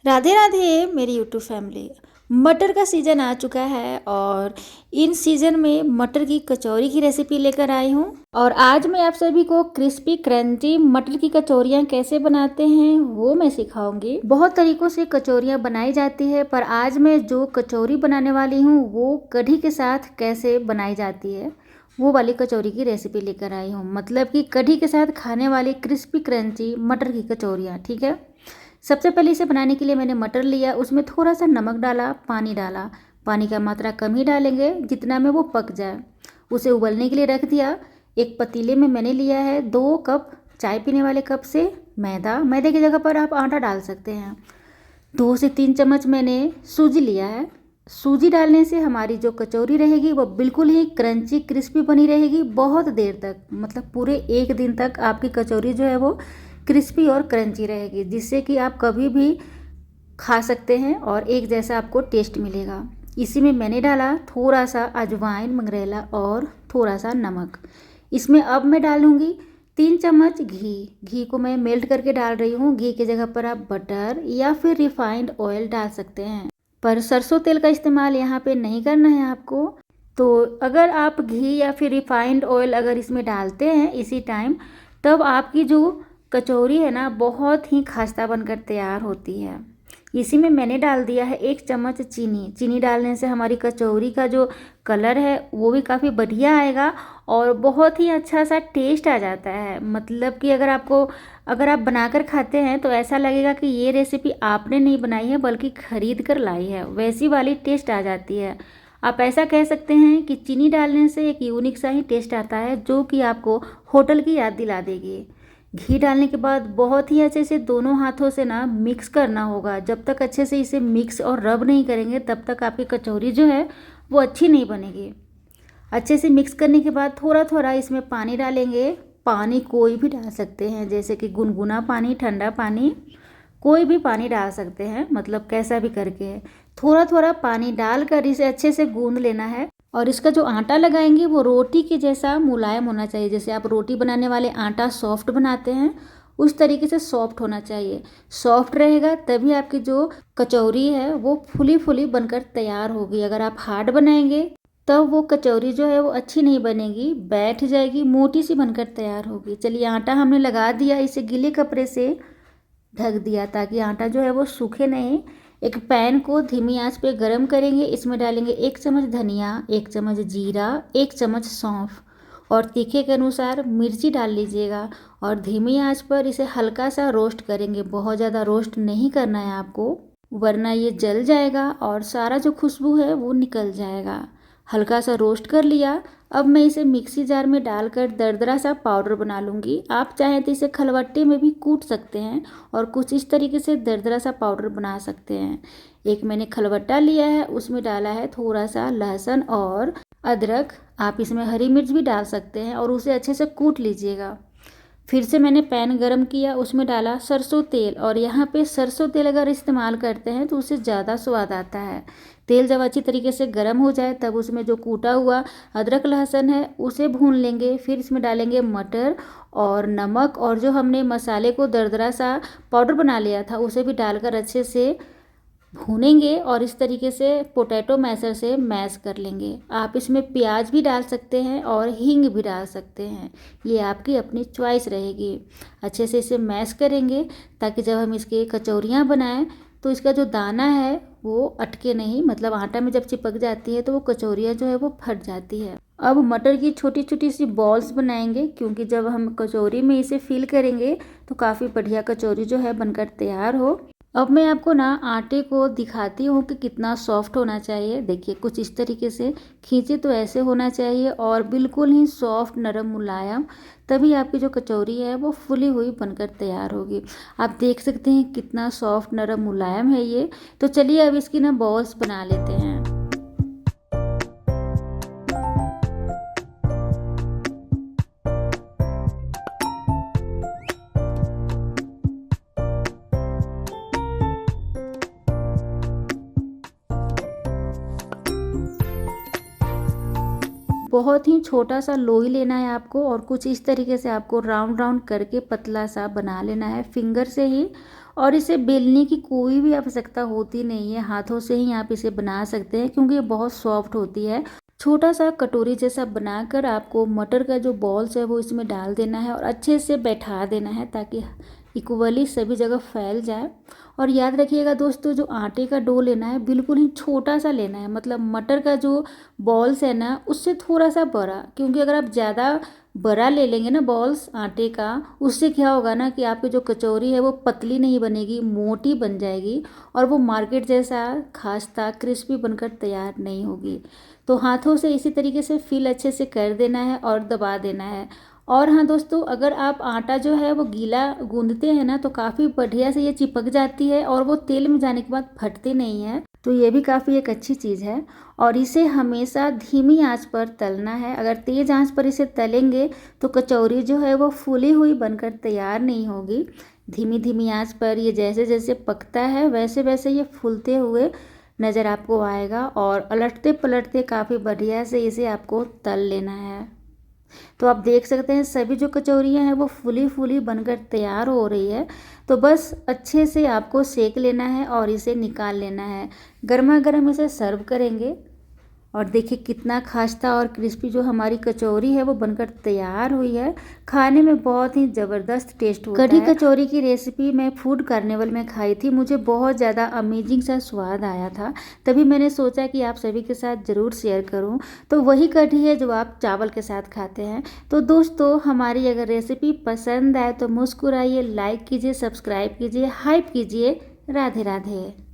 राधे राधे मेरी YouTube family. मटर का सीज़न आ चुका है और इन सीज़न में मटर की कचौरी की रेसिपी लेकर आई हूँ। और आज मैं आप सभी को क्रिस्पी क्रंची मटर की कचौरियाँ कैसे बनाते हैं वो मैं सिखाऊंगी। बहुत तरीक़ों से कचौरियाँ बनाई जाती है, पर आज मैं जो कचौरी बनाने वाली हूँ वो कढ़ी के साथ कैसे बनाई जाती है वो वाली कचौरी की रेसिपी लेकर आई हूँ। मतलब कि कढ़ी के साथ खाने वाली क्रिस्पी क्रंची मटर की कचौरियाँ। ठीक है, सबसे पहले इसे बनाने के लिए मैंने मटर लिया, उसमें थोड़ा सा नमक डाला, पानी डाला। पानी का मात्रा कम ही डालेंगे जितना में वो पक जाए। उसे उबलने के लिए रख दिया। एक पतीले में मैंने लिया है 2 कप चाय पीने वाले कप से मैदा। मैदे की जगह पर आप आटा डाल सकते हैं। 2 से 3 चम्मच मैंने सूजी लिया है। सूजी डालने से हमारी जो कचौरी रहेगी वो बिल्कुल ही क्रंची क्रिस्पी बनी रहेगी बहुत देर तक, मतलब पूरे 1 दिन तक आपकी कचौरी जो है वो क्रिस्पी और क्रंची रहेगी, जिससे कि आप कभी भी खा सकते हैं और एक जैसा आपको टेस्ट मिलेगा। इसी में मैंने डाला थोड़ा सा अजवाइन, मंगरेला और थोड़ा सा नमक। इसमें अब मैं डालूँगी 3 चम्मच घी। घी को मैं मेल्ट करके डाल रही हूँ। घी की जगह पर आप बटर या फिर रिफाइंड ऑयल डाल सकते हैं, पर सरसों तेल का इस्तेमाल यहाँ पे नहीं करना है आपको। तो अगर आप घी या फिर रिफाइंड ऑयल अगर इसमें डालते हैं इसी टाइम, तब आपकी जो कचौरी है ना बहुत ही खस्ता बनकर तैयार होती है। इसी में मैंने डाल दिया है 1 चम्मच चीनी। चीनी डालने से हमारी कचौरी का जो कलर है वो भी काफ़ी बढ़िया आएगा और बहुत ही अच्छा सा टेस्ट आ जाता है। मतलब कि अगर आप बनाकर खाते हैं तो ऐसा लगेगा कि ये रेसिपी आपने नहीं बनाई है बल्कि खरीद कर लाई है, वैसी वाली टेस्ट आ जाती है। आप ऐसा कह सकते हैं कि चीनी डालने से एक यूनिक सा ही टेस्ट आता है जो कि आपको होटल की याद दिला देगी। घी डालने के बाद बहुत ही अच्छे से दोनों हाथों से ना मिक्स करना होगा। जब तक अच्छे से इसे मिक्स और रब नहीं करेंगे तब तक आपकी कचौरी जो है वो अच्छी नहीं बनेगी। अच्छे से मिक्स करने के बाद थोड़ा थोड़ा इसमें पानी डालेंगे। पानी कोई भी डाल सकते हैं, जैसे कि गुनगुना पानी, ठंडा पानी, कोई भी पानी डाल सकते हैं, मतलब कैसा भी करके थोड़ा थोड़ा पानी डालकर इसे अच्छे से गूंद लेना है। और इसका जो आटा लगाएंगे वो रोटी के जैसा मुलायम होना चाहिए। जैसे आप रोटी बनाने वाले आटा सॉफ्ट बनाते हैं उस तरीके से सॉफ्ट होना चाहिए। सॉफ्ट रहेगा तभी आपकी जो कचौरी है वो फुली फुली बनकर तैयार होगी। अगर आप हार्ड बनाएंगे तब वो कचौरी जो है वो अच्छी नहीं बनेगी, बैठ जाएगी, मोटी सी बनकर तैयार होगी। चलिए, आटा हमने लगा दिया, इसे गीले कपड़े से ढक दिया ताकि आटा जो है वो सूखे नहीं। एक पैन को धीमी आंच पे गरम करेंगे। इसमें डालेंगे 1 चम्मच धनिया, 1 चम्मच जीरा, 1 चम्मच सौंफ और तीखे के अनुसार मिर्ची डाल लीजिएगा। और धीमी आंच पर इसे हल्का सा रोस्ट करेंगे, बहुत ज़्यादा रोस्ट नहीं करना है आपको, वरना ये जल जाएगा और सारा जो खुशबू है वो निकल जाएगा। हल्का सा रोस्ट कर लिया। अब मैं इसे मिक्सी जार में डालकर दरदरा सा पाउडर बना लूँगी। आप चाहें तो इसे खलबट्टे में भी कूट सकते हैं और कुछ इस तरीके से दरदरा सा पाउडर बना सकते हैं। एक मैंने खलबट्टा लिया है, उसमें डाला है थोड़ा सा लहसुन और अदरक। आप इसमें हरी मिर्च भी डाल सकते हैं और उसे अच्छे से कूट लीजिएगा। फिर से मैंने पैन गरम किया, उसमें डाला सरसों तेल। और यहाँ पे सरसों तेल अगर इस्तेमाल करते हैं तो उससे ज़्यादा स्वाद आता है। तेल जब अच्छी तरीके से गर्म हो जाए तब उसमें जो कूटा हुआ अदरक लहसुन है उसे भून लेंगे। फिर इसमें डालेंगे मटर और नमक, और जो हमने मसाले को दरदरा सा पाउडर बना लिया था उसे भी डालकर अच्छे से भूनेंगे और इस तरीके से पोटैटो मैशर से मैश कर लेंगे। आप इसमें प्याज भी डाल सकते हैं और हींग भी डाल सकते हैं, ये आपकी अपनी चॉइस रहेगी। अच्छे से इसे मैश करेंगे ताकि जब हम इसके कचौरियाँ बनाएं तो इसका जो दाना है वो अटके नहीं, मतलब आटा में जब चिपक जाती है तो वो कचौरियाँ जो है वो फट जाती है। अब मटर की छोटी छोटी सी बॉल्स बनाएंगे, क्योंकि जब हम कचौरी में इसे फिल करेंगे तो काफ़ी बढ़िया कचौरी जो है बनकर तैयार हो। अब मैं आपको ना आटे को दिखाती हूँ कि कितना सॉफ्ट होना चाहिए। देखिए, कुछ इस तरीके से खींचे तो ऐसे होना चाहिए और बिल्कुल ही सॉफ्ट, नरम, मुलायम, तभी आपकी जो कचौरी है वो फुली हुई बनकर तैयार होगी। आप देख सकते हैं कितना सॉफ्ट, नरम, मुलायम है ये। तो चलिए अब इसकी ना बॉल्स बना लेते हैं। बहुत ही छोटा सा लोई लेना है आपको और कुछ इस तरीके से आपको राउंड राउंड करके पतला सा बना लेना है फिंगर से ही। और इसे बेलने की कोई भी आवश्यकता होती नहीं है, हाथों से ही आप इसे बना सकते हैं क्योंकि ये बहुत सॉफ्ट होती है। छोटा सा कटोरी जैसा बनाकर आपको मटर का जो बॉल्स है वो इसमें डाल देना है और अच्छे से बैठा देना है ताकि इक्वली सभी जगह फैल जाए। और याद रखिएगा दोस्तों, जो आटे का डो लेना है बिल्कुल ही छोटा सा लेना है, मतलब मटर का जो बॉल्स है ना उससे थोड़ा सा बड़ा, क्योंकि अगर आप ज़्यादा बड़ा ले लेंगे ना बॉल्स आटे का, उससे क्या होगा ना कि आपकी जो कचौरी है वो पतली नहीं बनेगी, मोटी बन जाएगी और वो मार्केट जैसा खास्ता क्रिस्पी बनकर तैयार नहीं होगी। तो हाथों से इसी तरीके से फिल अच्छे से कर देना है और दबा देना है। और हाँ दोस्तों, अगर आप आटा जो है वो गीला गूंदते हैं ना तो काफ़ी बढ़िया से ये चिपक जाती है और वो तेल में जाने के बाद फटती नहीं है, तो ये भी काफ़ी एक अच्छी चीज़ है। और इसे हमेशा धीमी आंच पर तलना है, अगर तेज़ आंच पर इसे तलेंगे तो कचौरी जो है वो फूली हुई बनकर तैयार नहीं होगी। धीमी धीमी आंच पर ये जैसे जैसे पकता है वैसे वैसे ये फूलते हुए नज़र आपको आएगा और उलटते पलटते काफ़ी बढ़िया से इसे आपको तल लेना है। तो आप देख सकते हैं सभी जो कचौरियाँ हैं वो फूली फूली बनकर तैयार हो रही है। तो बस अच्छे से आपको सेक लेना है और इसे निकाल लेना है। गर्मा गर्म इसे सर्व करेंगे और देखिए कितना खास्ता और क्रिस्पी जो हमारी कचौरी है वो बनकर तैयार हुई है। खाने में बहुत ही ज़बरदस्त टेस्ट होता है। कढ़ी कचौरी की रेसिपी मैं फूड कार्निवल में खाई थी, मुझे बहुत ज़्यादा अमेजिंग सा स्वाद आया था, तभी मैंने सोचा कि आप सभी के साथ ज़रूर शेयर करूं। तो वही कढ़ी है जो आप चावल के साथ खाते हैं। तो दोस्तों, हमारी अगर रेसिपी पसंद आए तो मुस्कुराइए, लाइक कीजिए, सब्सक्राइब कीजिए, हाइप कीजिए। राधे राधे।